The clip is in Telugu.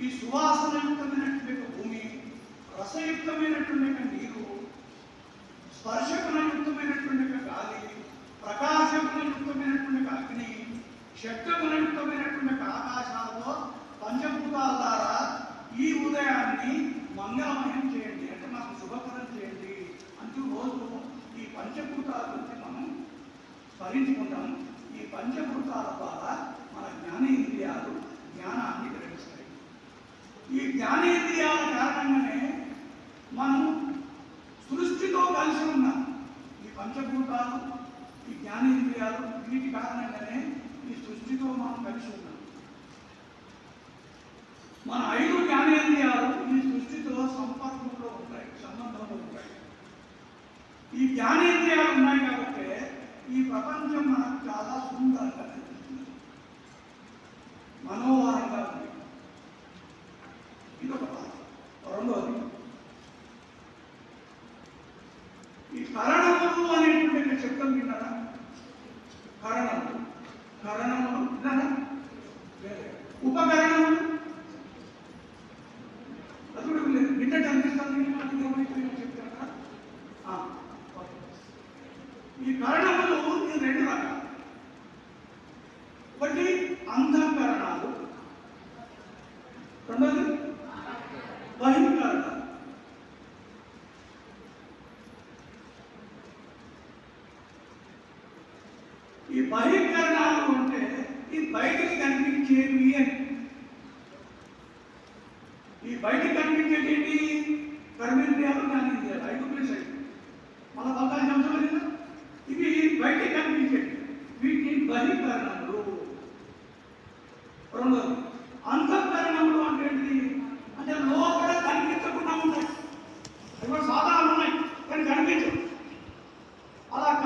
ఈ సువాసనయుక్తమైనటువంటి భూమి, రసయుక్తమైనటువంటి నీరు, స్పర్శగుణయుక్తమైనటువంటి గాలి, ప్రకాశగుణయుక్తమైనటువంటి అగ్ని, శబ్దగుణయుక్తమైనటువంటి ఆకాశాలతో పంచభూతాల ద్వారా ఈ ఉదయాన్ని మంగళమయం చేయండి, అంటే మాకు శుభకరం చేయండి అంటూ రోజు ఈ పంచభూతాల గురించి మనం స్మరించుకుంటాం. ఈ పంచభూతాల ద్వారా మన జ్ఞానేంద్రియాలు జ్ఞానాన్ని గ్రహిస్తాయి. ఈ జ్ఞానేంద్రియాల కారణంగానే మనం సృష్టితో కలిసి ఉన్నాం. ఈ పంచభూతాలు, ఈ జ్ఞానేంద్రియాలు, వీటి కారణంగానే ఈ సృష్టితో మనం కలిసి ఉన్నాం. మన 5 జ్ఞానేంద్రియాలు ఈ సృష్టితో సంపర్కంలో ఉంటాయి, సంబంధంలో ఉంటాయి. ఈ జ్ఞానేంద్రియాలు ఉన్నాయి కాబట్టి ఈ ప్రపంచం మనకు చాలా సుందరంగా కనిపిస్తుంది, మనోహరంగా ఉంది. ఇదొక బాధ. రెండోది, ఈ కరణములు అనేటువంటి శబ్దం విన్నారా? కరణములు, కరణములు విన్నారా? ఉపకరణములు అది కూడా లేదు. విన్నట్టు అనిపిస్తుంది. చెప్తారా? ఈ కరణములు ఈ 2 రకాలు. ఒకటి అంతఃకరణాలు, రెండోది బహిష్కరణాలు. ఈ బహిష్కరణాలు అంటే ఈ బయటికి కనిపించేవి అని. ఈ బయటికి కనిపించేది ఏంటి? కర్మేంద్రియాలు, జ్ఞానేంద్రియాలు, 5 ప్లస్ 5. మన 15 అంశాలు